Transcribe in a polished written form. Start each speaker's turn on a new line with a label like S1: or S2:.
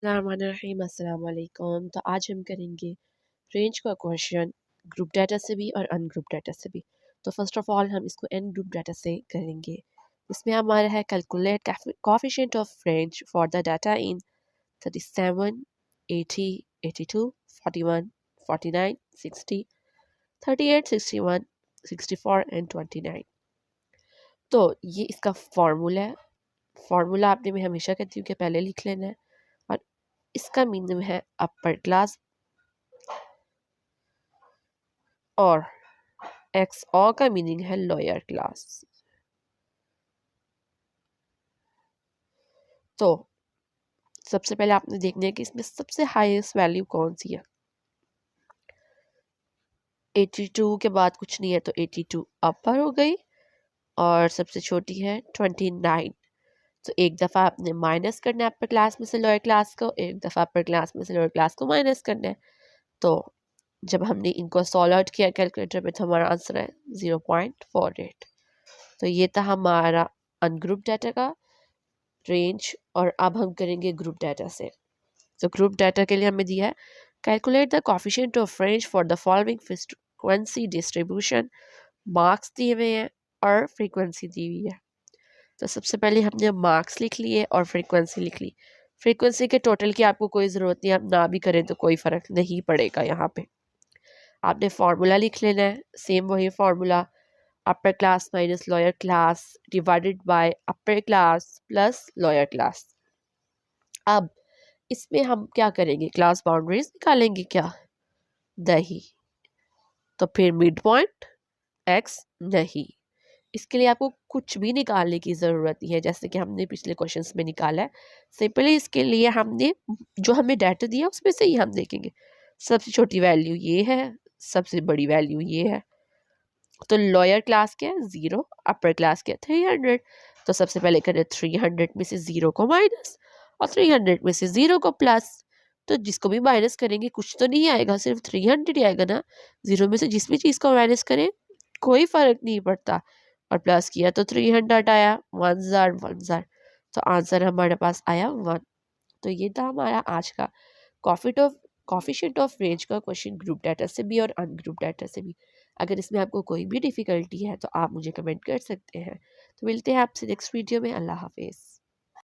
S1: बिस्मिल्लाहिर्रहमानिर्रहीम अस्सलाम वालेकुम। तो आज हम करेंगे रेंज का क्वेश्चन ग्रुप डाटा से भी और अनग्रुप डाटा से भी। तो फर्स्ट ऑफ ऑल हम इसको एन ग्रुप डाटा से करेंगे। इसमें हमारा है calculate coefficient of range for the data in 37, 80, 82, 41, 49, 60, 38, 61, 64 and 29। तो ये इसका फार्मूला है। फार्मूला आपने मैं हमेशा कहती हूँ कि पहले लिख लेना है। और इसका मीनिंग है अपर क्लास और एक्स और का मीनिंग है लोअर क्लास। तो सबसे पहले आपने देखना है कि इसमें सबसे हाईएस्ट वैल्यू कौन सी है। 82 के बाद कुछ नहीं है तो 82 अपर हो गई और सबसे छोटी है 29। तो एक दफ़ा आपने माइनस करना है अपर क्लास में से लोअर क्लास को, एक दफ़ा अपर क्लास में से लोअर क्लास को माइनस करना है। तो जब हमने इनको सॉल्व आउट किया कैलकुलेटर में तो हमारा आंसर है 0.48। तो ये था हमारा अनग्रुप डाटा का रेंज। और अब हम करेंगे ग्रुप डाटा से। तो ग्रुप डाटा के लिए हमें दिया है calculate the coefficient of range for the following frequency distribution. Marks दिए हुए हैं और फ्रीक्वेंसी दी हुई है। तो सबसे पहले हमने मार्क्स लिख लिए और फ्रीक्वेंसी लिख ली। फ्रीक्वेंसी के टोटल की आपको कोई ज़रूरत नहीं, आप ना भी करें तो कोई फ़र्क नहीं पड़ेगा। यहाँ पे आपने फार्मूला लिख लेना है, सेम वही formula, upper class minus lower class divided by upper class plus lower class. अब इसमें हम क्या करेंगे, क्लास बाउंड्रीज निकालेंगे क्या, नहीं। तो फिर मिड पॉइंट एक्स नहीं, इसके लिए आपको कुछ भी निकालने की ज़रूरत नहीं है, जैसे कि हमने पिछले क्वेश्चंस में निकाला है। सिंपली इसके लिए हमने जो हमें डाटा दिया उसमें से ही हम देखेंगे। सबसे छोटी वैल्यू ये है, सबसे बड़ी वैल्यू ये है। तो लोअर क्लास क्या है 0, अपर क्लास क्या है 300। तो सबसे पहले करें 300 में से 0 को माइनस और 300 में से 0 को प्लस। तो जिसको भी माइनस करेंगे कुछ तो नहीं आएगा, सिर्फ 300 ही आएगा ना। 0 में से जिस भी चीज़ को माइनस करें कोई फ़र्क नहीं पड़ता। और प्लस किया तो 300 आया, 1000 1000। तो आंसर हमारे पास आया 1। तो ये था हमारा आज का कोएफिशिएंट ऑफ रेंज का क्वेश्चन ग्रुप डाटा से भी और अनग्रुप डाटा से भी। अगर इसमें आपको कोई भी डिफ़िकल्टी है तो आप मुझे कमेंट कर सकते हैं। तो मिलते हैं आपसे नेक्स्ट वीडियो में। अल्लाह हाफ़िज़।